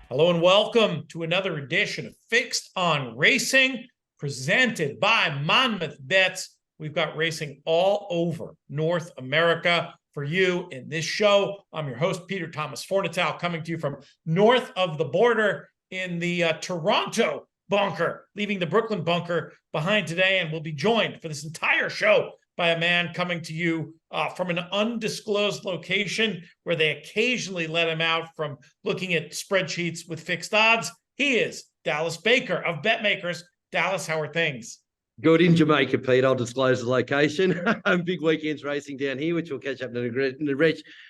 Hello and welcome to another edition of Fixed on Racing, presented by Monmouth Bets. We've got racing all over North America for you in this show. I'm your host, Peter Thomas Fornatale, coming to you from north of the border in the Toronto bunker, leaving the Brooklyn bunker behind today, and we'll be joined for this entire show by a man coming to you from an undisclosed location where they occasionally let him out from looking at spreadsheets with fixed odds. He is Dallas Baker of BetMakers. Dallas, how are things? Good in Jamaica, Pete. I'll disclose the location. Big weekends racing down here, which we'll catch up to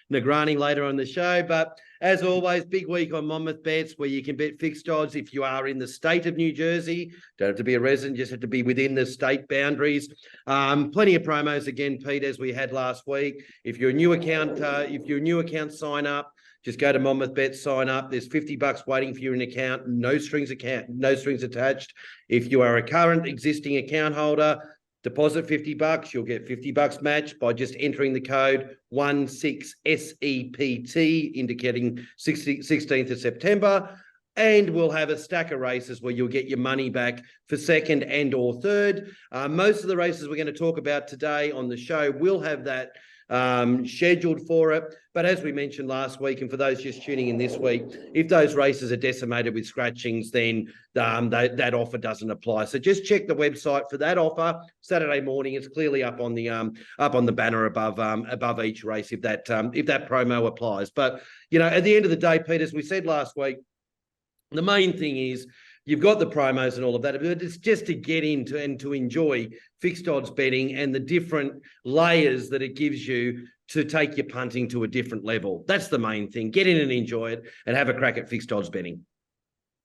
Negrani later on the show. But as always, big week on Monmouth Bets where you can bet fixed odds if you are in the state of New Jersey. Don't have to be a resident, just have to be within the state boundaries. Plenty of promos again, Pete, as we had last week. If you're a new account, sign up. Just go to Monmouth Bets, sign up. There's $50 waiting for you in an account. No strings attached. If you are a current existing account holder, deposit $50. You'll get $50 matched by just entering the code 16SEPT, indicating 16th of September. And we'll have a stack of races where you'll get your money back for second and or third. Most of the races we're going to talk about today on the show will have that scheduled for it. But as we mentioned last week, and for those just tuning in this week, if those races are decimated with scratchings, then that offer doesn't apply. So just check the website for that offer. Saturday morning, it's clearly up on the banner above each race if that promo applies. But at the end of the day, Pete, as we said last week, the main thing is you've got the promos and all of that, but it's just to get into and to enjoy fixed odds betting and the different layers that it gives you to take your punting to a different level. That's the main thing. Get in and enjoy it and have a crack at fixed odds betting.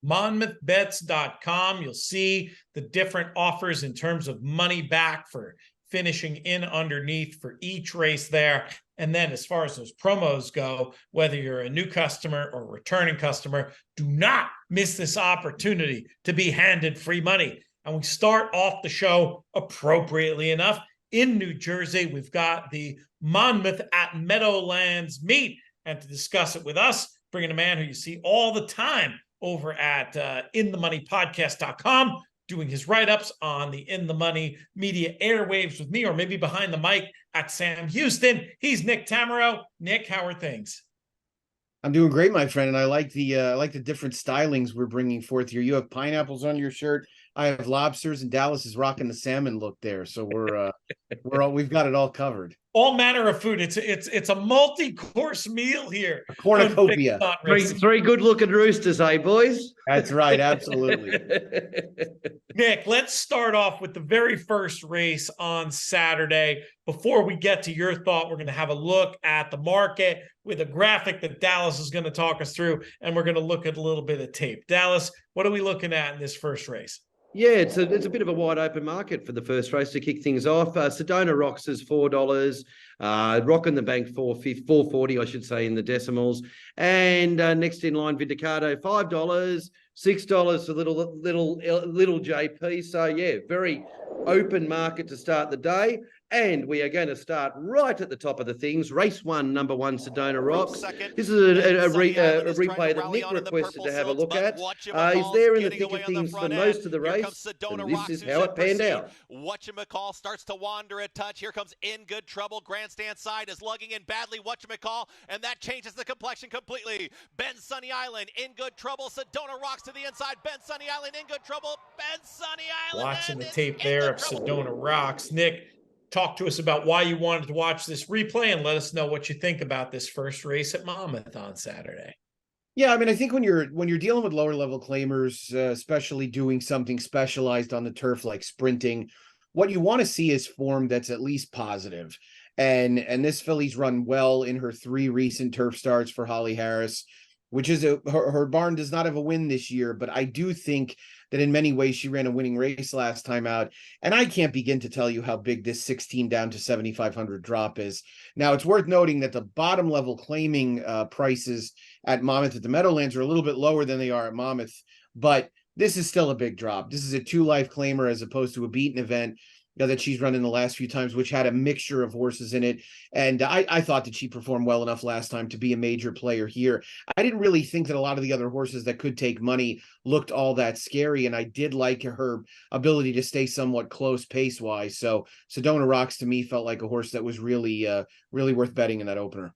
MonmouthBets.com. You'll see the different offers in terms of money back for finishing in underneath for each race there. And then as far as those promos go, whether you're a new customer or a returning customer, do not miss this opportunity to be handed free money. And we start off the show appropriately enough in New Jersey. We've got the Monmouth at Meadowlands meet. And to discuss it with us, bringing a man who you see all the time over at inthemoneypodcast.com, doing his write-ups on the In the Money media airwaves with me, or maybe behind the mic at Sam Houston. He's Nick Tamaro. Nick, how are things? I'm doing great, my friend, and I like the different stylings we're bringing forth here. You have pineapples on your shirt. I have lobsters, and Dallas is rocking the salmon look there. So we've got it all covered. All manner of food. It's a multi-course meal here. A cornucopia. Three good-looking roosters, eh, boys? That's right, absolutely. Nick, let's start off with the very first race on Saturday. Before we get to your thought, we're going to have a look at the market with a graphic that Dallas is going to talk us through, and we're going to look at a little bit of tape. Dallas, what are we looking at in this first race? Yeah, it's a bit of a wide open market for the first race to kick things off. Sedona Rocks is $4, Rock in the Bank $4.40, I should say, in the decimals, and next in line Vindicato $5, $6 for little JP. So yeah, very open market to start the day. And we are going to start right at the top of the things. Race 1, number 1, Sedona Rocks. This is a replay that Nick requested to have a look at. He's there in the thick of things for most of the race, and this is how it panned out. Whatchamacall starts to wander a touch. Here comes In Good Trouble. Grandstand side is lugging in badly. Whatchamacall, and that changes the complexion completely. Ben Sunny Island, In Good Trouble. Sedona Rocks to the inside. Ben Sunny Island, In Good Trouble. Ben Sunny Island. Watching the tape there of Sedona Rocks. Nick, talk to us about why you wanted to watch this replay and let us know what you think about this first race at Monmouth on Saturday. Yeah, I mean, I think when you're dealing with lower level claimers, especially doing something specialized on the turf like sprinting, what you want to see is form that's at least positive. And this filly's run well in her 3 recent turf starts for Holly Harris, which is her barn does not have a win this year, but I do think that in many ways she ran a winning race last time out. And I can't begin to tell you how big this 16 down to 7,500 drop is. Now, it's worth noting that the bottom level claiming prices at Monmouth at the Meadowlands are a little bit lower than they are at Monmouth, but this is still a big drop. This is a 2 life claimer as opposed to a beaten event. that she's run in the last few times, which had a mixture of horses in it. And I thought that she performed well enough last time to be a major player here. I didn't really think that a lot of the other horses that could take money looked all that scary. And I did like her ability to stay somewhat close pace-wise. So Sedona Rocks to me felt like a horse that was really, really worth betting in that opener.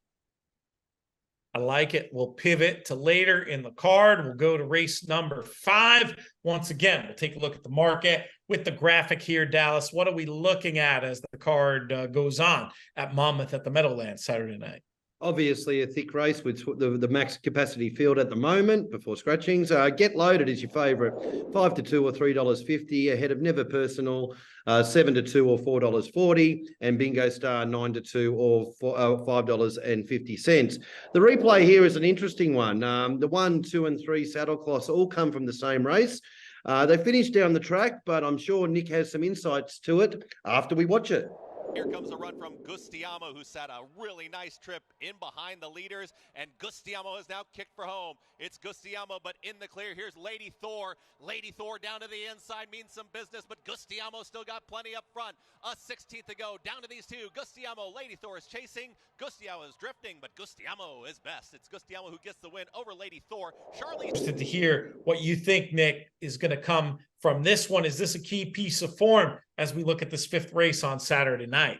I like it. We'll pivot to later in the card. We'll go to race number 5. Once again, we'll take a look at the market with the graphic here, Dallas. What are we looking at as the card goes on at Monmouth at the Meadowlands Saturday night? Obviously, a thick race with the max capacity field at the moment before scratchings. Get Loaded is your favourite, 5 to 2 or $3.50 ahead of Never Personal, 7 to 2 or $4.40, and Bingo Star 9 to 2 or $5.50. The replay here is an interesting one. The 1, 2, and 3 saddle cloths all come from the same race. They finished down the track, but I'm sure Nick has some insights to it after we watch it. Here comes a run from Gustiamo, who sat a really nice trip in behind the leaders, and Gustiamo has now kicked for home. It's Gustiamo, but in the clear. Here's Lady Thor. Lady Thor down to the inside means some business, but Gustiamo still got plenty up front. A 16th to go. Down to these two. Gustiamo, Lady Thor is chasing. Gustiamo is drifting, but Gustiamo is best. It's Gustiamo who gets the win over Lady Thor. Charlie. Interested to hear what you think, Nick, is going to come from this one. Is this a key piece of form as we look at this 5th race on Saturday night?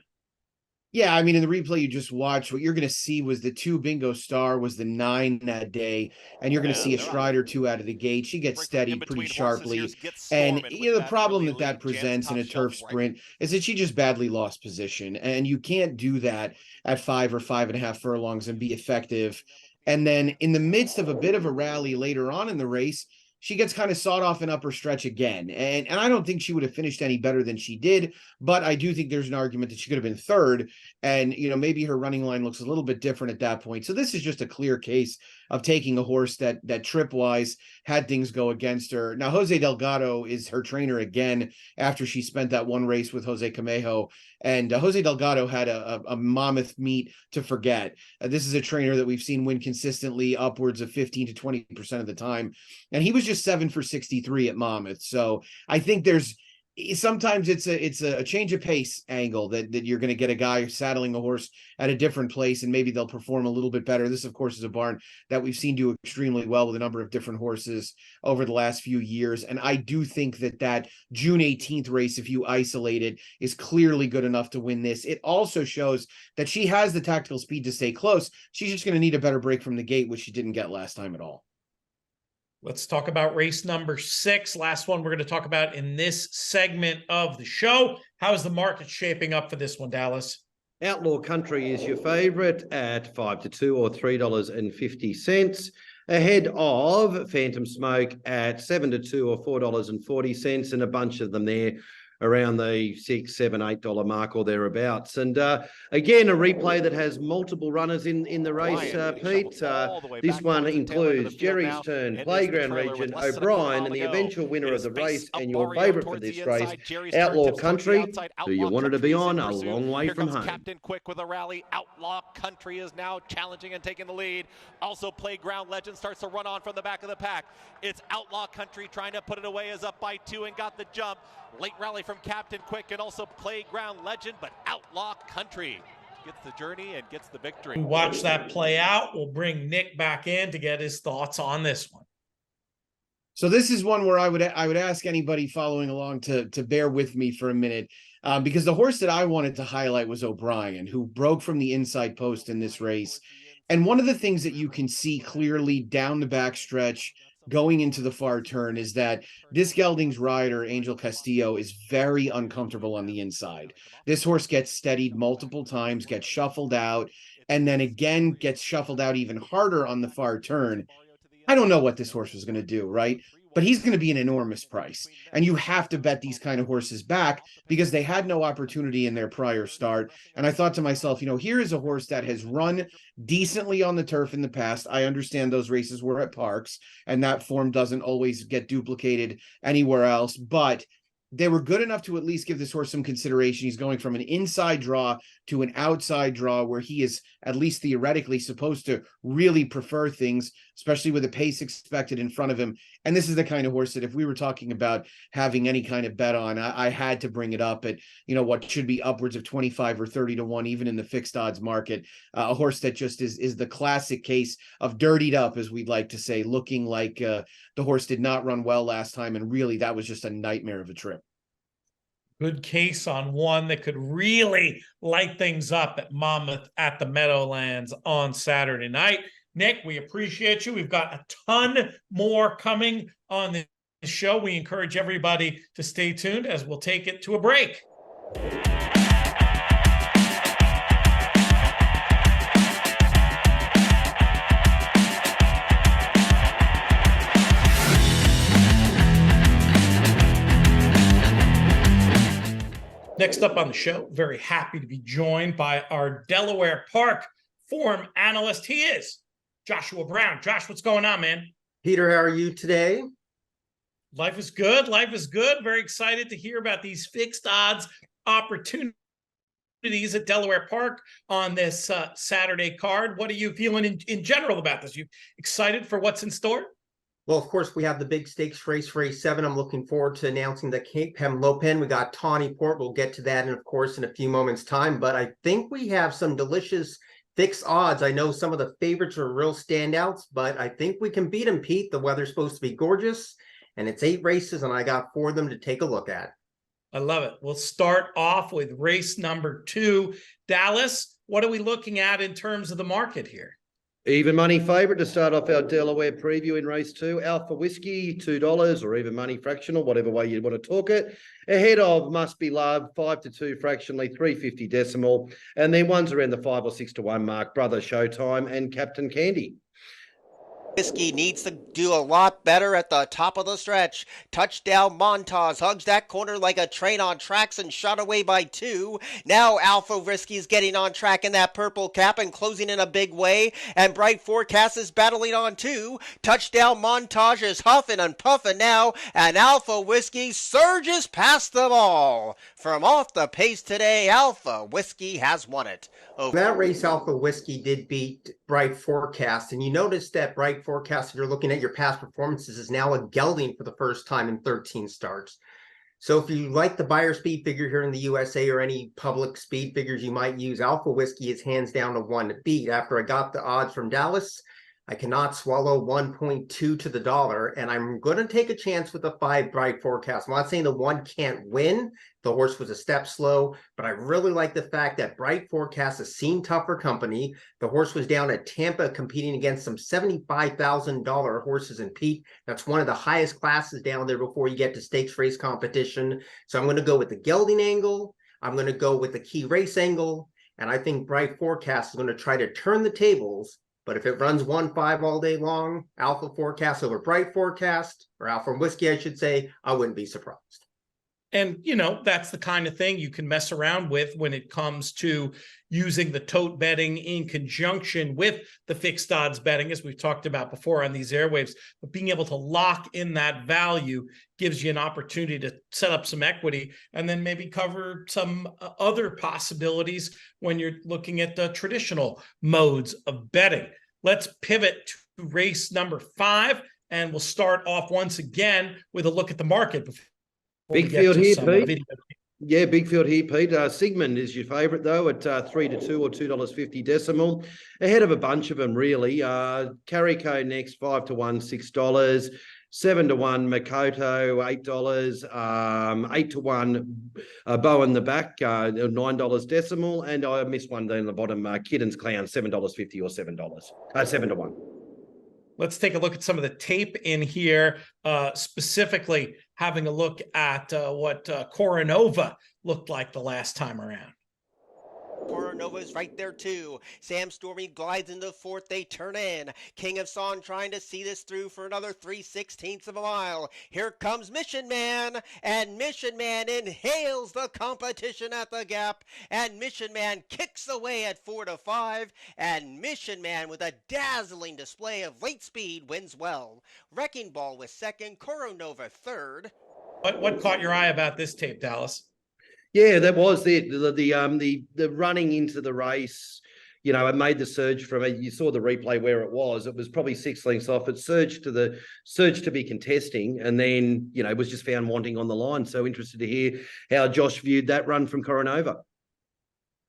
Yeah, I mean, in the replay you just watched, what you're going to see was the 2 Bingo Star was the 9 that day, and you're going to see a stride or 2 out of the gate. She gets steady pretty sharply, and the problem that presents in a turf sprint is that she just badly lost position, and you can't do that at 5 or 5.5 furlongs and be effective. And then in the midst of a bit of a rally later on in the race, she gets kind of sawed off an upper stretch again. And I don't think she would have finished any better than she did, but I do think there's an argument that she could have been 3rd. And, maybe her running line looks a little bit different at that point. So this is just a clear case of taking a horse that trip-wise had things go against her. Now, Jose Delgado is her trainer again after she spent that one race with Jose Camejo. And Jose Delgado had a Monmouth meet to forget. This is a trainer that we've seen win consistently upwards of 15 to 20% of the time. And he was just 7 for 63 at Monmouth. So I think sometimes it's a change of pace angle that you're going to get a guy saddling a horse at a different place, and maybe they'll perform a little bit better. This, of course, is a barn that we've seen do extremely well with a number of different horses over the last few years. And I do think that June 18th race, if you isolate it, is clearly good enough to win this. It also shows that she has the tactical speed to stay close. She's just going to need a better break from the gate, which she didn't get last time at all. Let's talk about race number 6. Last one we're going to talk about in this segment of the show. How is the market shaping up for this one, Dallas? Outlaw Country is your favorite at 5 to 2 or $3.50, ahead of Phantom Smoke at 7 to 2 or $4.40, and a bunch of them there around the $6, $7, $8 mark or thereabouts. And again, a replay that has multiple runners in the race, Pete. This one includes Jerry's Turn, Playground Region, O'Brien, and the eventual winner of the race and your favourite for this race, Outlaw Country, who you wanted to be on a long way from home. Captain Quick with a rally. Outlaw Country is now challenging and taking the lead. Also, Playground Legend starts to run on from the back of the pack. It's Outlaw Country trying to put it away, is up by 2 and got the jump. Late rally from Captain Quick and also Playground Legend, but Outlaw Country gets the journey and gets the victory. We watch that play out. We'll bring Nick back in to get his thoughts on this one. So this is one where I would ask anybody following along to bear with me for a minute, because the horse that I wanted to highlight was O'Brien, who broke from the inside post in this race. And one of the things that you can see clearly down the backstretch going into the far turn is that this gelding's rider, Angel Castillo, is very uncomfortable on the inside. This horse gets steadied multiple times, gets shuffled out, and then again gets shuffled out even harder on the far turn. I don't know what this horse was going to do, right? But he's going to be an enormous price. And you have to bet these kind of horses back because they had no opportunity in their prior start. And I thought to myself, here is a horse that has run decently on the turf in the past. I understand those races were at parks, and that form doesn't always get duplicated anywhere else. But they were good enough to at least give this horse some consideration. He's going from an inside draw to an outside draw where he is at least theoretically supposed to really prefer things, especially with the pace expected in front of him. And this is the kind of horse that if we were talking about having any kind of bet on, I had to bring it up at, what should be upwards of 25 or 30 to 1, even in the fixed odds market. A horse that just is the classic case of dirtied up, as we'd like to say, looking like the horse did not run well last time. And really, that was just a nightmare of a trip. Good case on one that could really light things up at Monmouth at the Meadowlands on Saturday night. Nick, we appreciate you. We've got a ton more coming on this show. We encourage everybody to stay tuned as we'll take it to a break. Next up on the show, very happy to be joined by our Delaware Park form analyst. He is Joshua Brown. Josh, what's going on, man? Peter, how are you today? Life is good. Life is good. Very excited to hear about these fixed odds opportunities at Delaware Park on this Saturday card. What are you feeling in general about this? You excited for what's in store? Well, of course, we have the big stakes race, race 7. I'm looking forward to announcing the Cape Henlopen. We got Tawny Port. We'll get to that, and of course, in a few moments' time. But I think we have some delicious fixed odds. I know some of the favorites are real standouts, but I think we can beat them, Pete. The weather's supposed to be gorgeous, and it's 8 races, and I got 4 of them to take a look at. I love it. We'll start off with race number 2. Dallas, what are we looking at in terms of the market here? Even money favourite to start off our Delaware preview in race 2. Alpha Whiskey, $2, or even money fractional, whatever way you want to talk it. Ahead of Must Be Loved, 5 to 2 fractionally, 350 decimal. And then ones around the 5 or 6 to 1 mark, Brother Showtime and Captain Candy. Whiskey needs to do a lot better at the top of the stretch. Touchdown Montage hugs that corner like a train on tracks and shot away by 2. Now Alpha Whiskey's getting on track in that purple cap and closing in a big way. And Bright Forecast is battling on 2. Touchdown Montage is huffing and puffing now. And Alpha Whiskey surges past them all. From off the pace today, Alpha Whiskey has won it. That race, Alpha Whiskey did beat Bright Forecast, and you notice that Bright Forecast, if you're looking at your past performances, is now a gelding for the first time in 13 starts. So if you like the buyer speed figure here in the USA or any public speed figures you might use, Alpha Whiskey is hands down a one to beat. After I got the odds from Dallas, I cannot swallow 1.2 to the dollar, and I'm going to take a chance with the 5 Bright Forecast. I'm not saying the 1 can't win. The horse was a step slow, but I really like the fact that Bright Forecast has seen tougher company. The horse was down at Tampa competing against some $75,000 horses in Pete. That's one of the highest classes down there before you get to stakes race competition. So I'm going to go with the gelding angle. I'm going to go with the key race angle. And I think Bright Forecast is going to try to turn the tables. But if it runs 1-5 all day long, Alpha Forecast over Bright Forecast, or Alpha Whiskey, I should say, I wouldn't be surprised. And, that's the kind of thing you can mess around with when it comes to using the tote betting in conjunction with the fixed odds betting, as we've talked about before on these airwaves. But being able to lock in that value gives you an opportunity to set up some equity and then maybe cover some other possibilities when you're looking at the traditional modes of betting. Let's pivot to race number 5, and we'll start off once again with a look at the market. Big field here, Pete. Yeah, big field here, Pete. Sigmund is your favourite, though, at 3 to 2 or $2.50 decimal. Ahead of a bunch of them, really. Carico next, 5 to 1, $6. 7 to 1, Makoto, $8. 8 to 1, Bow in the back, $9 decimal. And I missed one down the bottom, Kidden's Clown, $7.50 or $7. 7 to 1. Let's take a look at some of the tape in here, specifically having a look at what Coronova looked like the last time around. Coronova's right there too. Sam Stormy glides into 4th. They turn in. King of Song trying to see this through for another 3/16 of a mile. Here comes Mission Man, and Mission Man inhales the competition at the gap, and Mission Man kicks away at 4 to 5, and Mission Man with a dazzling display of late speed wins well. Wrecking Ball was 2nd, Coronova 3rd. What caught your eye about this tape, Dallas? Yeah, that was it. The running into the race, you know, it made the surge from it. You saw the replay where it was. It was probably 6 lengths off. It surged to be contesting, and then, you know, was just found wanting on the line. So interested to hear how Josh viewed that run from Coronova.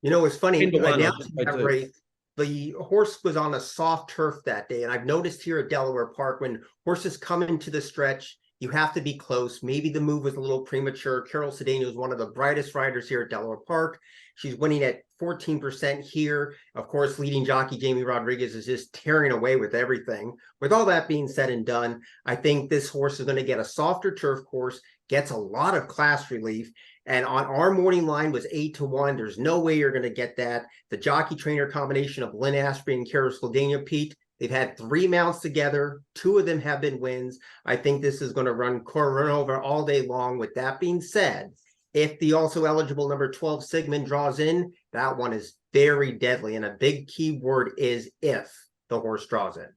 You know, it's funny. 10-1, Announcing that race, the horse was on a soft turf that day, and I've noticed here at Delaware Park when horses come into the stretch, you have to be close. Maybe the move was a little premature. Carol Cedeno is one of the brightest riders here at Delaware Park. She's winning at 14% here. Of course, leading jockey Jamie Rodriguez is just tearing away with everything. With all that being said and done, I think this horse is going to get a softer turf course, gets a lot of class relief. And on our morning line was 8-1. There's no way you're going to get that. The jockey trainer combination of Lynn Ashby and Carol Cedeno, Pete, they've had 3 mounts together. 2 of them have been wins. I think this is going to run over all day long. With that being said, if the also eligible number 12 Sigmund draws in, that one is very deadly. And a big key word is if the horse draws in.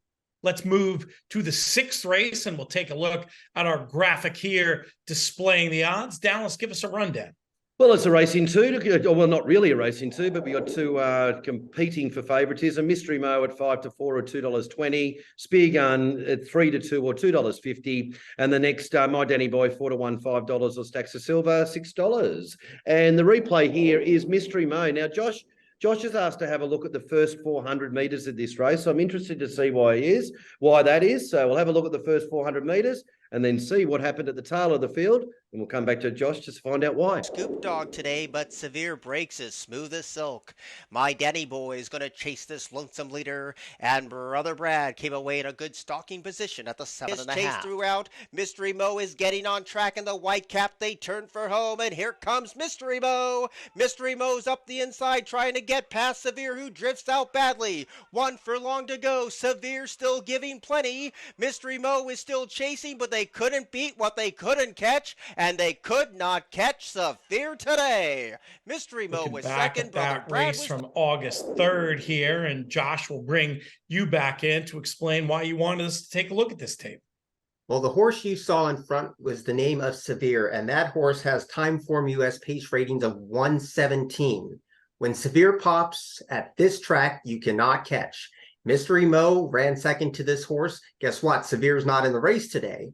Let's move to the 6th race, and we'll take a look at our graphic here displaying the odds. Dallas, give us a rundown. Well, it's a race in 2. Well, not really a race in 2, but we got 2 competing for favouritism. Mystery Mo at 5-4 or $2.20. Speargun at 3-2 or $2.50. And the next, My Danny Boy, 4-1, $5 or Stacks of Silver, $6. And the replay here is Mystery Mo. Now, Josh has asked to have a look at the first 400 metres of this race. So I'm interested to see why that is. So we'll have a look at the first 400 metres and then see what happened at the tail of the field. And we'll come back to Josh just to find out why. Scoop dog today, but Severe breaks as smooth as silk. My Danny Boy is going to chase this lonesome leader, and Brother Brad came away in a good stalking position at the 7.5. Chase throughout. Mystery Mo is getting on track in the white cap. They turn for home, and here comes Mystery Mo. Mystery Mo's up the inside trying to get past Severe, who drifts out badly. 1 furlong to go. Severe still giving plenty. Mystery Mo is still chasing, but they couldn't beat what they couldn't catch. And they could not catch Severe today. Mystery Mo was second. That race from August 3rd here, and Josh will bring you back in to explain why you wanted us to take a look at this tape. Well, the horse you saw in front was the name of Severe, and that horse has Timeform US pace ratings of 117. When Severe pops at this track, you cannot catch. Mystery Mo ran second to this horse. Guess what? Severe's not in the race today.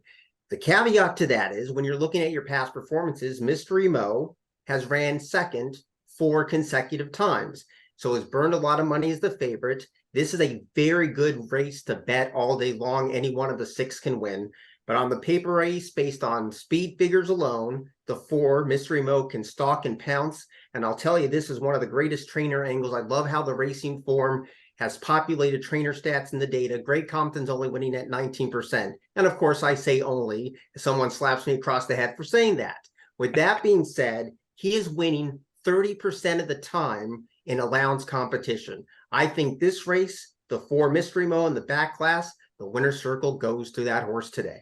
The caveat to that is when you're looking at your past performances, Mystery Mo has ran second 4 consecutive times. So has burned a lot of money as the favorite. This is a very good race to bet all day long. Any one of the 6 can win. But on the paper race, based on speed figures alone, the 4, Mystery Mo can stalk and pounce. And I'll tell you, this is one of the greatest trainer angles. I love how the racing form has populated trainer stats in the data. Greg Compton's only winning at 19%. And of course, I say only, someone slaps me across the head for saying that. With that being said, he is winning 30% of the time in allowance competition. I think this race, the 4 Mystery Mo in the back class, the winner's circle goes to that horse today.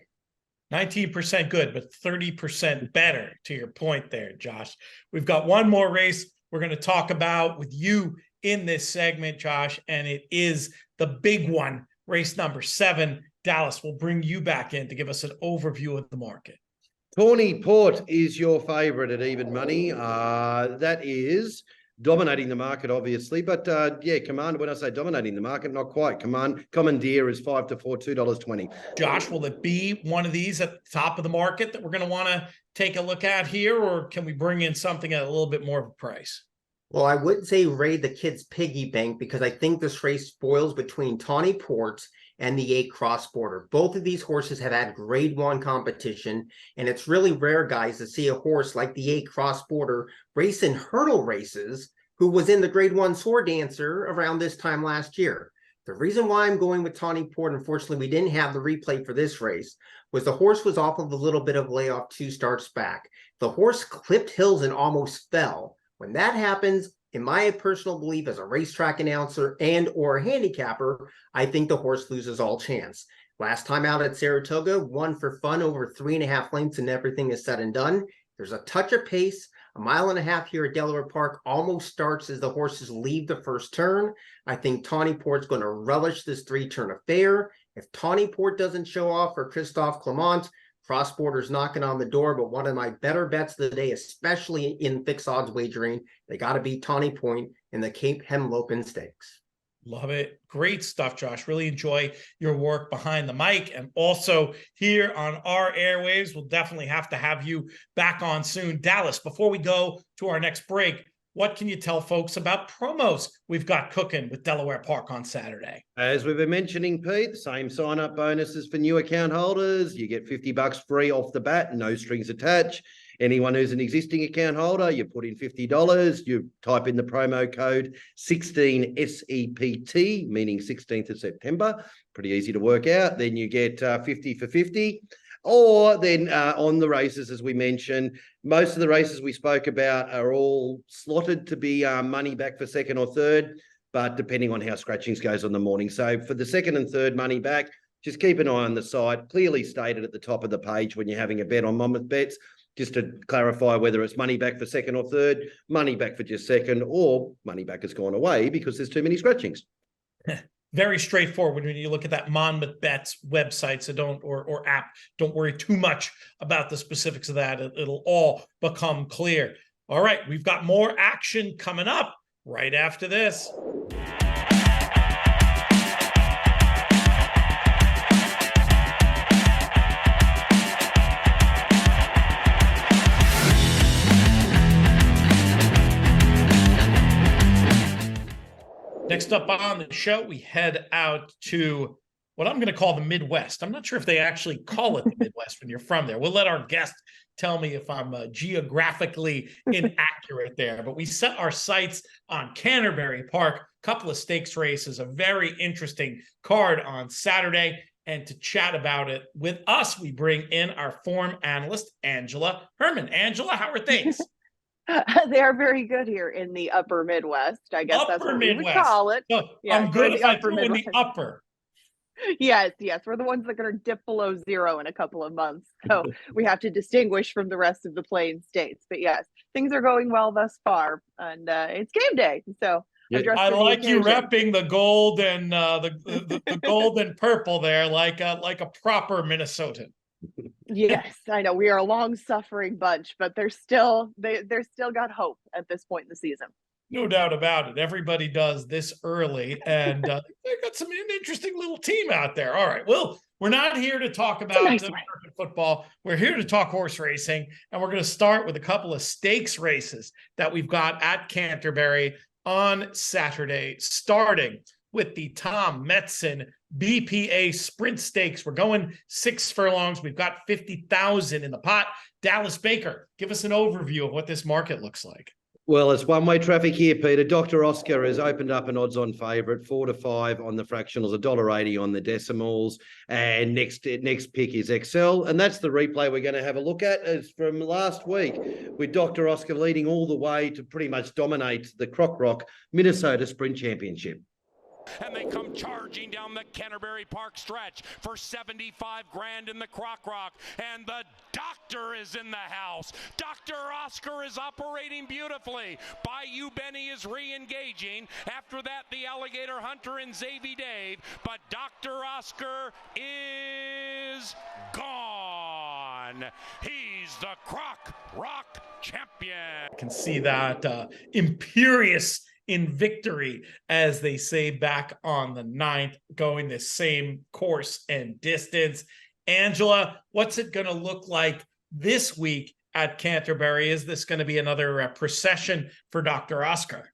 19% good, but 30% better, to your point there, Josh. We've got one more race we're going to talk about with you in this segment, Josh, and it is the big one, race number 7. Dallas, will bring you back in to give us an overview of the market. Tawny Port is your favourite at even money. That is dominating the market, obviously. But Command, when I say dominating the market, not quite. Commandeer is 5-4, $2.20. Josh, will it be one of these at the top of the market that we're going to want to take a look at here, or can we bring in something at a little bit more of a price? Well, I wouldn't say raid the kids' piggy bank because I think this race spoils between Tawny Port and the 8 Cross Border. Both of these horses have had grade 1 competition, and it's really rare, guys, to see a horse like the 8 Cross Border race in hurdle races who was in the grade 1 Sword Dancer around this time last year. The reason why I'm going with Tawny Port, unfortunately, we didn't have the replay for this race, was the horse was off of a little bit of layoff 2 starts back. The horse clipped hills and almost fell. When that happens, in my personal belief as a racetrack announcer and or handicapper, I think the horse loses all chance. Last time out at Saratoga, won for fun over 3.5 lengths and everything is said and done. There's a touch of pace. 1.5 miles here at Delaware Park almost starts as the horses leave the first turn. I think Tawny Port's going to relish this 3-turn affair. If Tawny Port doesn't show off for Christophe Clement, Cross border's knocking on the door, but one of my better bets of the day, especially in fixed odds wagering, they got to beat Tawny Point in the Cape Henlopen Stakes. Love it. Great stuff, Josh. Really enjoy your work behind the mic and also here on our airwaves. We'll definitely have to have you back on soon. Dallas, before we go to our next break, what can you tell folks about promos we've got cooking with Delaware Park on Saturday? As we've been mentioning, Pete, the same sign-up bonuses for new account holders. You get $50 free off the bat, no strings attached. Anyone who's an existing account holder, you put in $50, you type in the promo code 16SEPT, meaning 16th of September. Pretty easy to work out. Then you get 50 for 50. Or then on the races, as we mentioned, most of the races we spoke about are all slotted to be money back for second or third, but depending on how scratchings goes on the morning. So for the second and third money back, just keep an eye on the site, clearly stated at the top of the page when you're having a bet on Monmouth Bets, just to clarify whether it's money back for second or third, money back for just second, or money back has gone away because there's too many scratchings. Very straightforward when you look at that Monmouth Bets website. So or app, don't worry too much about the specifics of that. It'll all become clear. All right, we've got more action coming up right after this. Next up on the show, we head out to what I'm going to call the Midwest. I'm not sure if they actually call it the Midwest when you're from there. We'll let our guest tell me if I'm geographically inaccurate there. But we set our sights on Canterbury Park, a couple of stakes races, a very interesting card on Saturday. And to chat about it with us, we bring in our form analyst, Angela Herman. Angela, how are things? They are very good here in the upper Midwest. I guess that's what we would call it. So Yeah, I'm good if I throw in the Midwest. upper. Yes. We're the ones that are going to dip below zero in a couple of months. So we have to distinguish from the rest of the plain states. But yes, things are going well thus far. And it's game day. So I like you repping the gold and the gold and purple there, like a proper Minnesotan. Yes, I know we are a long-suffering bunch, but they're still got hope at this point in the season. No doubt about it. Everybody does this early, and they've got some interesting little team out there. All right, well, we're not here to talk about football. We're here to talk horse racing, and we're going to start with a couple of stakes races that we've got at Canterbury on Saturday, starting with the Tom Metzen BPA Sprint Stakes. We're going 6 furlongs. We've got 50,000 in the pot. Dallas Baker, give us an overview of what this market looks like. Well, it's one-way traffic here, Peter. Dr. Oscar has opened up an odds-on favourite, 4 to 5 on the fractionals, $1.80 on the decimals, and next pick is XL, and that's the replay we're going to have a look at. It's from last week, with Dr. Oscar leading all the way to pretty much dominate the Croc Rock Minnesota Sprint Championship. And they come charging down the Canterbury Park stretch for 75 grand in the Croc Rock. And the doctor is in the house. Dr. Oscar is operating beautifully. Bayou Benny is re-engaging. After that, the Alligator Hunter and Xavier Dave. But Dr. Oscar is gone. He's the Croc Rock champion. I can see that imperious in victory, as they say, back on the 9th, going the same course and distance. Angela, what's it going to look like this week at Canterbury? Is this going to be another procession for Dr. Oscar?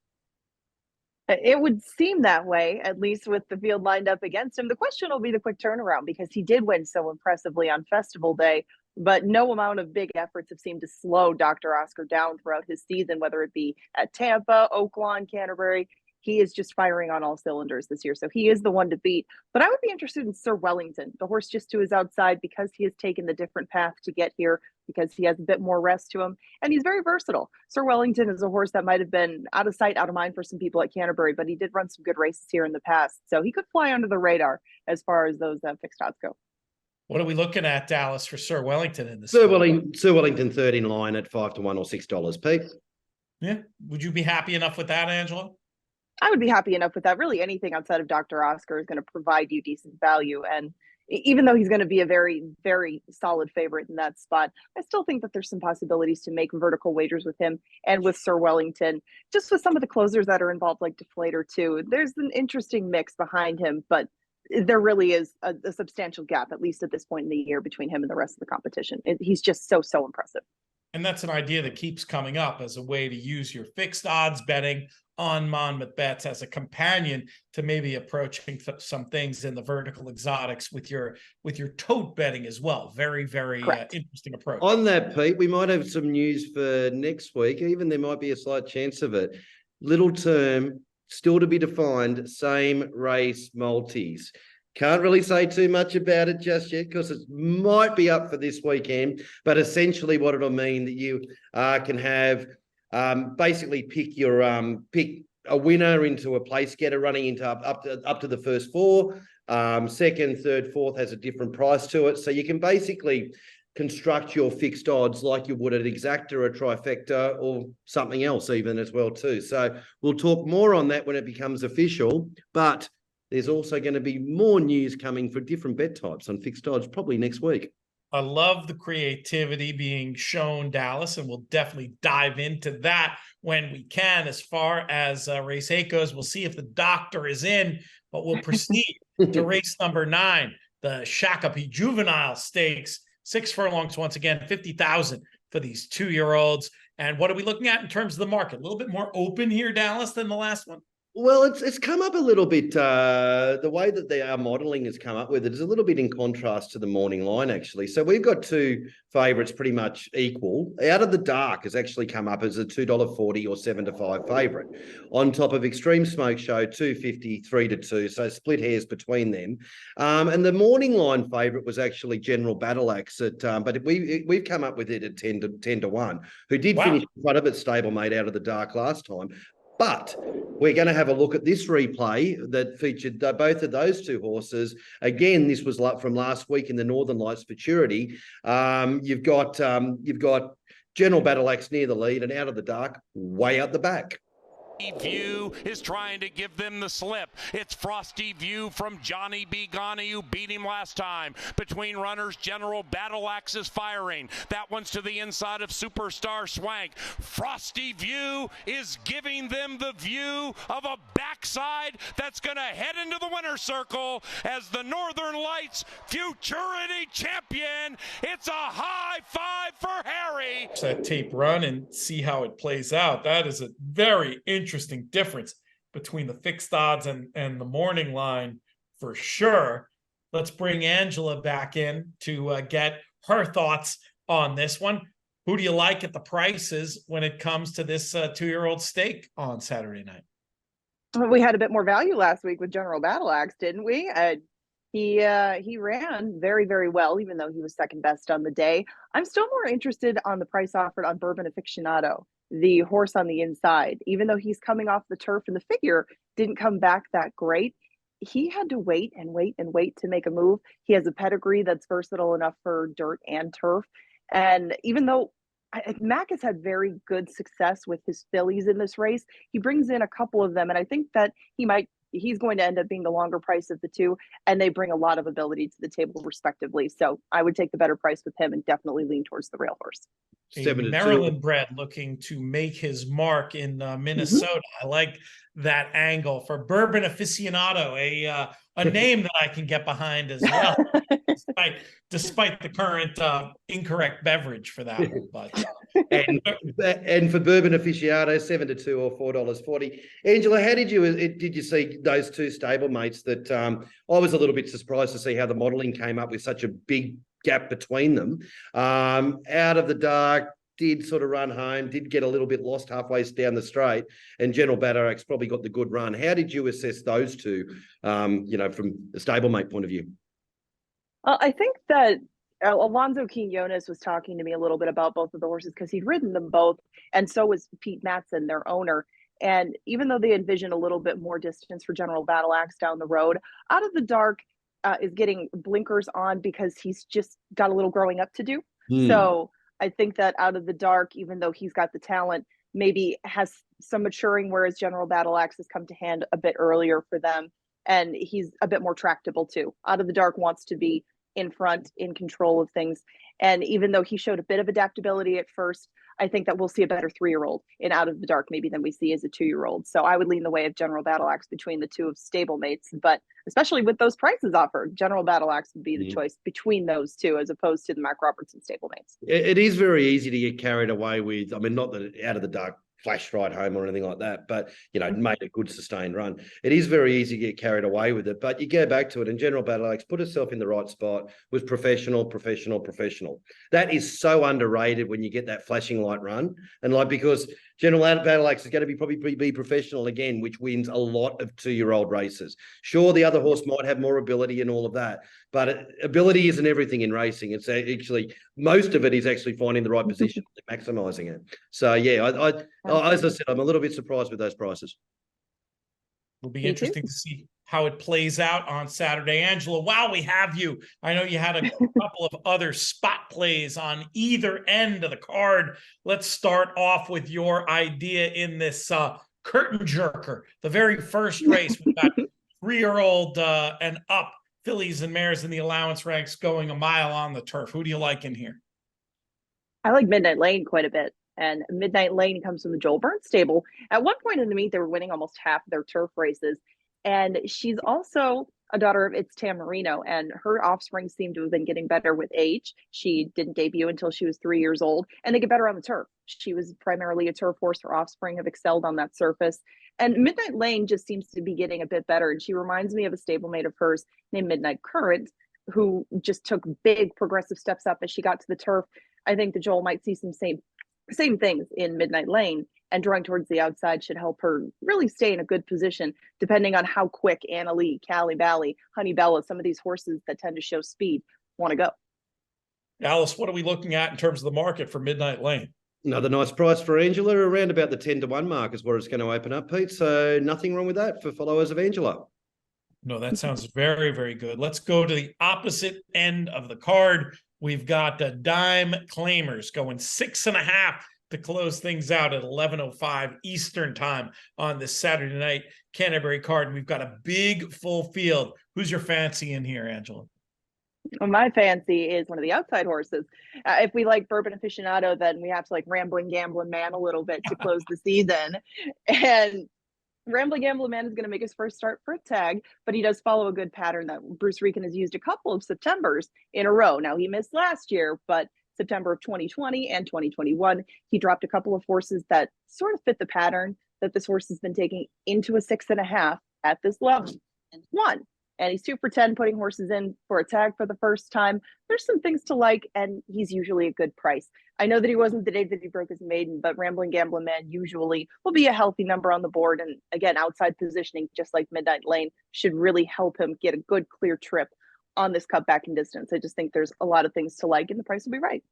It would seem that way, at least with the field lined up against him. The question will be the quick turnaround, because he did win so impressively on Festival Day, but no amount of big efforts have seemed to slow Dr. Oscar down throughout his season, whether it be at Tampa, Oaklawn, Canterbury. He is just firing on all cylinders this year, so he is the one to beat. But I would be interested in Sir Wellington, the horse just to his outside, because he has taken the different path to get here, because he has a bit more rest to him, and he's very versatile. Sir Wellington is a horse that might have been out of sight, out of mind for some people at Canterbury, but he did run some good races here in the past, so he could fly under the radar as far as those fixed odds go. What are we looking at, Dallas, for Sir Wellington in this? Sir Wellington third in line at 5 to 1 or $6, Pete. Yeah. Would you be happy enough with that, Angela? I would be happy enough with that. Really, anything outside of Dr. Oscar is going to provide you decent value. And even though he's going to be a very, very solid favorite in that spot, I still think that there's some possibilities to make vertical wagers with him and with Sir Wellington, just with some of the closers that are involved, like Deflator too. There's an interesting mix behind him, but there really is a substantial gap, at least at this point in the year, between him and the rest of the competition. He's just so impressive. And that's an idea that keeps coming up as a way to use your fixed odds betting on Monmouth Bets as a companion to maybe approaching some things in the vertical exotics with your tote betting as well. Very, very interesting approach. On that, Pete, we might have some news for next week. Even there might be a slight chance of it. Little term, still to be defined, same race multis. Can't really say too much about it just yet because it might be up for this weekend. But essentially what it'll mean that you can have basically pick a winner into a place getter running into up to the first four. Second, third, fourth has a different price to it. So you can basically construct your fixed odds like you would an exacta or a trifecta or something else even as well too. So we'll talk more on that when it becomes official. But there's also going to be more news coming for different bet types on fixed odds probably next week. I love the creativity being shown, Dallas, and we'll definitely dive into that when we can. As far as race 8 goes, we'll see if the doctor is in, but we'll proceed to race number 9, the Shakopee Juvenile Stakes. 6 furlongs once again, 50,000 for these 2-year-olds. And what are we looking at in terms of the market? A little bit more open here, Dallas, than the last one? Well, it's come up a little bit. The way that our modelling has come up with it is a little bit in contrast to the morning line, actually. So we've got 2 favourites pretty much equal. Out of the Dark has actually come up as a $2.40 or 7 to 5 favourite. On top of Extreme Smoke Show, $2.50, 3 to 2. So split hairs between them. And the morning line favourite was actually General Battle Axe, but we've come up with it at 10 to 1, who did finish in front of its stablemate Out of the Dark last time. But we're going to have a look at this replay that featured both of those 2 horses. Again, this was from last week in the Northern Lights Futurity. You've got General Battle Axe near the lead and Out of the Dark way out the back. View is trying to give them the slip. It's Frosty View from Johnny B. Ghani, who beat him last time. Between runners, General Battle Axe is firing. That one's to the inside of Superstar Swank. Frosty View is giving them the view of a backside that's going to head into the winner's circle as the Northern Lights Futurity champion. It's a high five for Harry. That tape run and see how it plays out. That is a very interesting difference between the fixed odds and the morning line for sure. Let's bring Angela back in to get her thoughts on this one. Who do you like at the prices when it comes to this 2-year-old stake on Saturday night? We had a bit more value last week with General Battle Axe, didn't we? He ran very, very well, even though he was second best on the day. I'm still more interested on the price offered on Bourbon Aficionado, the horse on the inside. Even though he's coming off the turf and the figure didn't come back that great, he had to wait and wait and wait to make a move. He has a pedigree that's versatile enough for dirt and turf. And even though Mac has had very good success with his fillies in this race, he brings in a couple of them. And I think that he's going to end up being the longer price of the 2, and they bring a lot of ability to the table respectively. So I would take the better price with him and definitely lean towards the rail horse. A Maryland bred looking to make his mark in Minnesota. I like that angle for Bourbon Aficionado, a name that I can get behind as well, despite the current incorrect beverage for that one. But and for Bourbon Aficionado, 7 to 2 or $4.40. Angela, how did you see those 2 stablemates? That I was a little bit surprised to see how the modelling came up with such a big gap between them. Out of the Dark did sort of run home, did get a little bit lost halfway down the straight, and General Battle Axe probably got the good run. How did you assess those 2, from the stablemate point of view? I think that Alonzo Quinones was talking to me a little bit about both of the horses because he'd ridden them both, and so was Pete Matson, their owner. And even though they envision a little bit more distance for General Battle Axe down the road, Out of the Dark is getting blinkers on because he's just got a little growing up to do. So I think that Out of the Dark, even though he's got the talent, maybe has some maturing, whereas General Battle Axe has come to hand a bit earlier for them. and he's a bit more tractable too. Out of the Dark wants to be in front, in control of things. And even though he showed a bit of adaptability at first, I think that we'll see a better 3-year-old in Out of the Dark maybe than we see as a 2-year-old. So I would lean the way of General Battle Axe between the two of stablemates. But especially with those prices offered, General Battle Axe would be the choice between those two as opposed to the Mac Robertson stablemates. It is very easy to get carried away with. I mean, not that Out of the Dark flashed right home or anything like that, but, made a good sustained run. It is very easy to get carried away with it, but you go back to it, and General Battle Axe put herself in the right spot, was professional. That is so underrated when you get that flashing light run. And because General Battle Axe is going to probably be professional again, which wins a lot of 2-year-old races. Sure, the other horse might have more ability and all of that, but ability isn't everything in racing. It's actually, most of it is actually finding the right position and maximising it. So, yeah, as I said, I'm a little bit surprised with those prices. It'll be interesting to see how it plays out on Saturday. Angela, while we have you, I know you had a couple of other spot plays on either end of the card. Let's start off with your idea in this curtain jerker, the very first race. We've got 3-year-old and up fillies and mares in the allowance ranks going a mile on the turf. Who do you like in here? I like Midnight Lane quite a bit. And Midnight Lane comes from the Joel Burns stable. At one point in the meet, they were winning almost half of their turf races. And she's also a daughter of It's Tamarino, and her offspring seem to have been getting better with age. She didn't debut until she was 3 years old, and they get better on the turf. She was primarily a turf horse. Her offspring have excelled on that surface. And Midnight Lane just seems to be getting a bit better. And she reminds me of a stablemate of hers named Midnight Current, who just took big progressive steps up as she got to the turf. I think that Joel might see some same things in Midnight Lane, and drawing towards the outside should help her really stay in a good position, depending on how quick Anna Lee, Callie Bally, Honey Bella, some of these horses that tend to show speed want to go. Alice, what are we looking at in terms of the market for Midnight Lane? Another nice price for Angela, around about the 10-1 mark is where it's going to open up, Pete. So nothing wrong with that for followers of Angela. No, that sounds very, very good. Let's go to the opposite end of the card. We've got the dime claimers going 6.5 to close things out at 11:05 Eastern time on this Saturday night Canterbury card. And we've got a big full field. Who's your fancy in here, Angela? Well, my fancy is one of the outside horses. If we like Bourbon Aficionado, then we have to like Rambling Gambling Man a little bit to close the season. And Rambling Gambling Man is going to make his first start for a tag, but he does follow a good pattern that Bruce Rieken has used a couple of Septembers in a row. Now, he missed last year, but September of 2020 and 2021, he dropped a couple of horses that sort of fit the pattern that this horse has been taking into a 6.5 at this level and won. And he's 2 for 10 putting horses in for a tag for the first time. There's some things to like, and he's usually a good price. I know that he wasn't the day that he broke his maiden, but Rambling Gambling Man usually will be a healthy number on the board. And again, outside positioning, just like Midnight Lane, should really help him get a good, clear trip on this cut back in distance. I just think there's a lot of things to like, and the price will be right.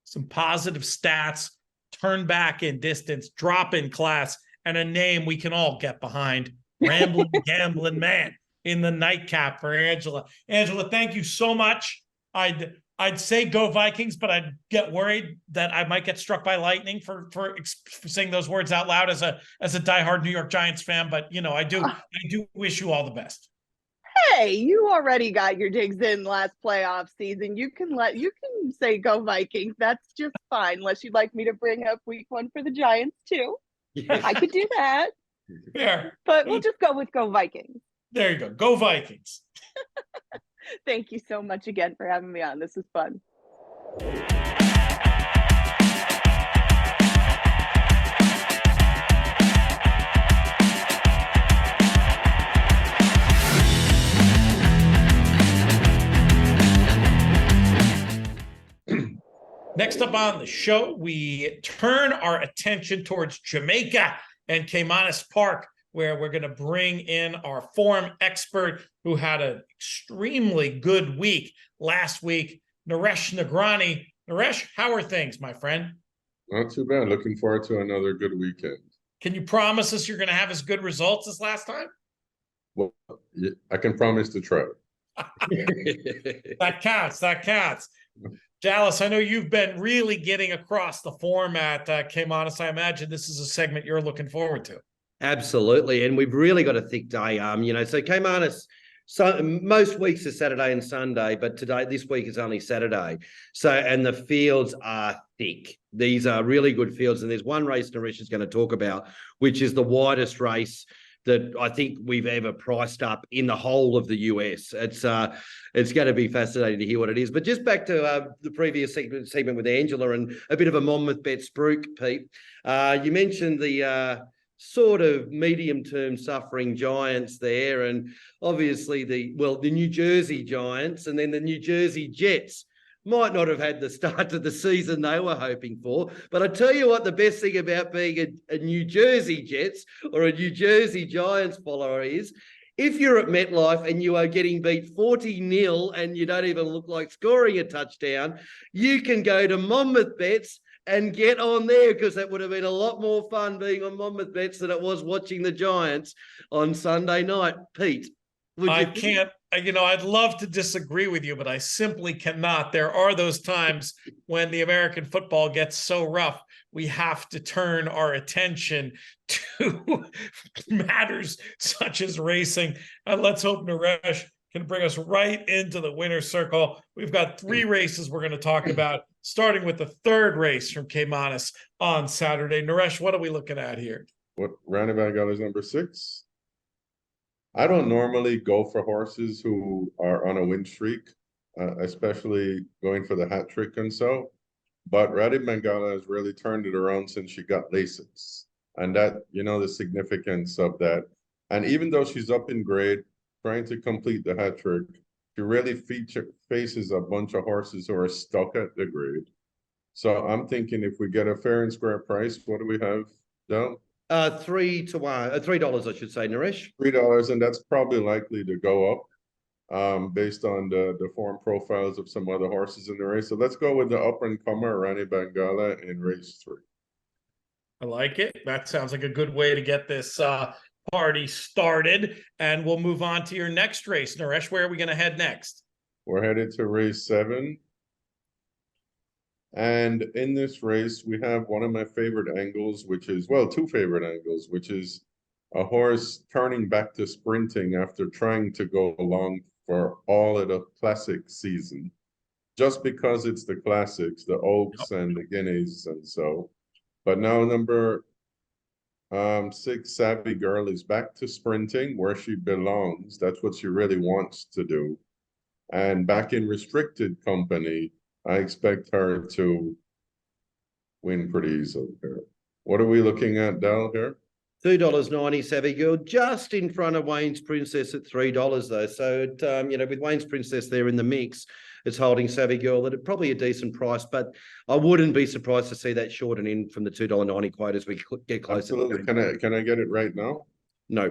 Some positive stats, turn back in distance, drop in class, and a name we can all get behind. Rambling Gambling Man in the nightcap for Angela. Angela, thank you so much. I'd say go Vikings, but I'd get worried that I might get struck by lightning for saying those words out loud as a diehard New York Giants fan. But I do wish you all the best. Hey, you already got your digs in last playoff season. You can say go Vikings. That's just fine, unless you'd like me to bring up week 1 for the Giants too. Yeah. I could do that. Fair. But we'll just go with go Vikings. There you go. Go Vikings. Thank you so much again for having me on. This was fun. Next up on the show, we turn our attention towards Jamaica and Caymanas Park, where we're going to bring in our form expert who had an extremely good week last week, Naresh Nagrani. Naresh, how are things, my friend? Not too bad. Looking forward to another good weekend. Can you promise us you're going to have as good results as last time? Well, I can promise to try. That counts. Dallas, I know you've been really getting across the form at Caymanas. I imagine this is a segment you're looking forward to. Absolutely. And we've really got a thick day. So Caymanas, so most weeks are Saturday and Sunday, but this week is only Saturday. So, and the fields are thick. These are really good fields. And there's one race Naresh is going to talk about, which is the widest race that I think we've ever priced up in the whole of the US. It's going to be fascinating to hear what it is. But just back to the previous segment with Angela and a bit of a Monmouth bet spruik, Pete. You mentioned the sort of medium-term suffering giants there, and obviously the New Jersey Giants and then the New Jersey Jets might not have had the start to the season they were hoping for. But I tell you what, the best thing about being a New Jersey Jets or a New Jersey Giants follower is, if you're at MetLife and you are getting beat 40-0 and you don't even look like scoring a touchdown, you can go to Monmouth Bets and get on there, because that would have been a lot more fun being on Monmouth Bets than it was watching the Giants on Sunday night. Pete, I'd love to disagree with you, but I simply cannot. There are those times when the American football gets so rough, we have to turn our attention to matters such as racing. And let's hope Naresh can bring us right into the winner's circle. We've got 3 races we're going to talk about, starting with the third race from Caymanas on Saturday. Naresh, what are we looking at here? What roundabout got is number 6? I don't normally go for horses who are on a win streak, especially going for the hat trick and so. But Radi Bengala has really turned it around since she got Lasix. And that, the significance of that. And even though she's up in grade, trying to complete the hat trick, she really faces a bunch of horses who are stuck at the grade. So I'm thinking, if we get a fair and square price, what do we have down? $3 I should say, Naresh. $3, and that's probably likely to go up based on the form profiles of some other horses in the race. So let's go with the up-and-comer Rani Bengala in race 3. I like it. That sounds like a good way to get this party started. And we'll move on to your next race. Naresh, where are we going to head next? We're headed to race 7. And in this race, we have one of my favorite angles, which is, 2 favorite angles, which is a horse turning back to sprinting after trying to go along for all of the classic season, just because it's the classics, the Oaks and the Guineas and so. But now number 6, Savvy Girl, is back to sprinting where she belongs. That's what she really wants to do. And back in restricted company, I expect her to win pretty easily here. What are we looking at down here? $2.90 Savvy Girl, just in front of Wayne's Princess at $3 though. So with Wayne's Princess there in the mix, it's holding Savvy Girl at probably a decent price, but I wouldn't be surprised to see that shorten in from the $2.90 quote as we get closer. Absolutely. Can I get it right now? No.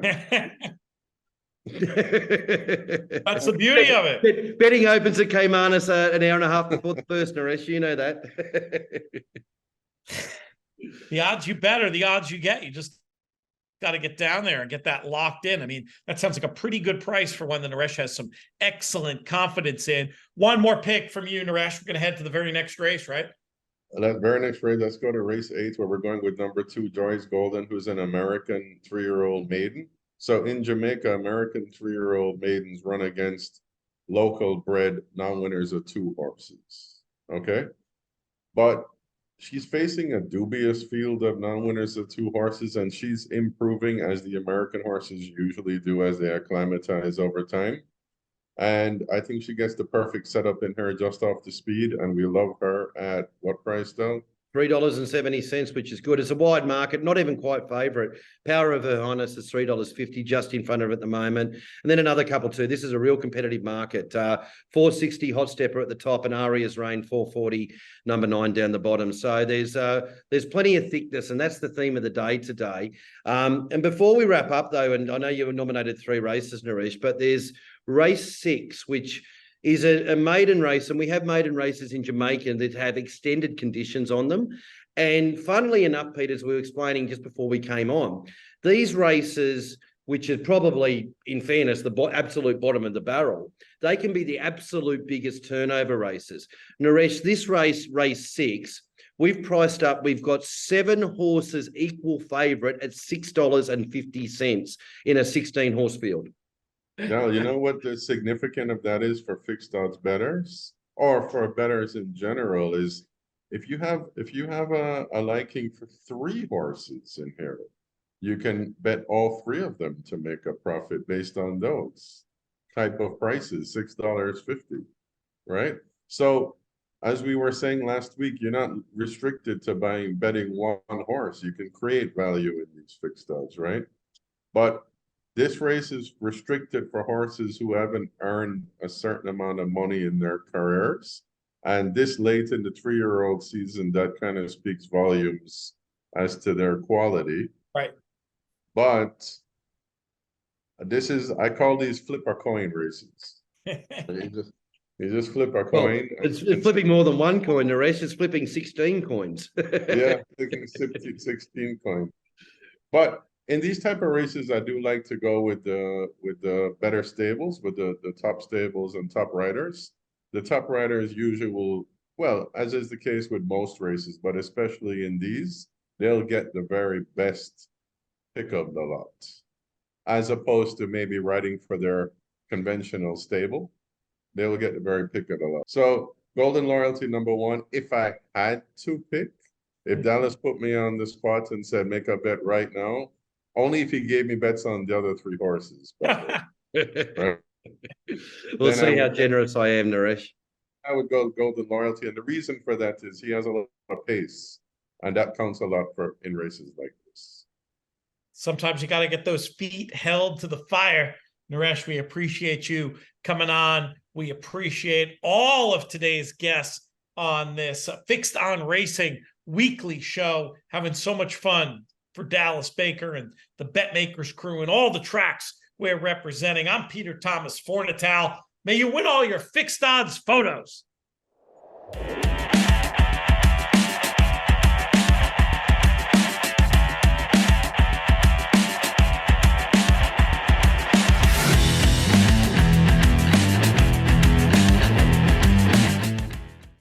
That's the beauty of it. Betting opens at Caymanas an hour and a half before the first, Naresh. You know that. The odds you bet are the odds you get. You just got to get down there and get that locked in. I mean, that sounds like a pretty good price for one that Naresh has some excellent confidence in. One more pick from you, Naresh. We're going to head to the very next race, right? That very next race, let's go to race 8, where we're going with number 2, Joyce Golden, who's an American 3-year-old maiden. So in Jamaica, American 3-year-old maidens run against local bred non-winners of 2 horses. Okay? But she's facing a dubious field of non-winners of 2 horses, and she's improving as the American horses usually do as they acclimatize over time. And I think she gets the perfect setup in her just off the speed, and we love her at what price, though? $3.70, which is good. It's a wide market, not even quite favourite. Power of Her Highness is $3.50, just in front of it at the moment. And then another couple too. This is a real competitive market. $4.60 Hot Stepper at the top, and Aria's Reign $4.40, number 9 down the bottom. So there's plenty of thickness, and that's the theme of the day today. And before we wrap up though, and I know you nominated 3 races, Naresh, but there's race 6, which is a maiden race, and we have maiden races in Jamaica that have extended conditions on them. And funnily enough, Peter, as we were explaining just before we came on, these races which is probably, in fairness, the absolute bottom of the barrel, they can be the absolute biggest turnover races. Naresh, this race 6, we've priced up, we've got 7 horses equal favourite at $6.50 in a 16-horse field. Now, you know what the significance of that is for fixed odds bettors, or for bettors in general, is if you have a liking for 3 horses in here, you can bet all 3 of them to make a profit based on those type of prices, $6.50, right? So as we were saying last week, you're not restricted to betting one horse. You can create value in these fixed odds, right? But this race is restricted for horses who haven't earned a certain amount of money in their careers. And this late in the 3-year-old season, that kind of speaks volumes as to their quality. Right. But this is, I call these flip a coin races. You just flip a coin. It's flipping more than one coin, Naresh. It's flipping 16 coins. Yeah, flipping 16 coins. But in these type of races, I do like to go with the better stables, with the top stables and top riders. The top riders usually will, well, as is the case with most races, but especially in these, they'll get the very best pick of the lot, as opposed to maybe riding for their conventional stable. They will get the very pick of the lot. So Golden Loyalty #1, if I had to pick, if Dallas put me on the spot and said, make a bet right now, only if he gave me bets on the other 3 horses. Right? We'll see how generous I am, Naresh. I would go Golden Loyalty. And the reason for that is he has a lot of pace. And that counts a lot in races like this. Sometimes you got to get those feet held to the fire. Naresh, we appreciate you coming on. We appreciate all of today's guests on this Fixed on Racing weekly show, having so much fun for Dallas Baker and the BetMakers crew and all the tracks we're representing. I'm Peter Thomas Fornatal. May you win all your fixed odds photos.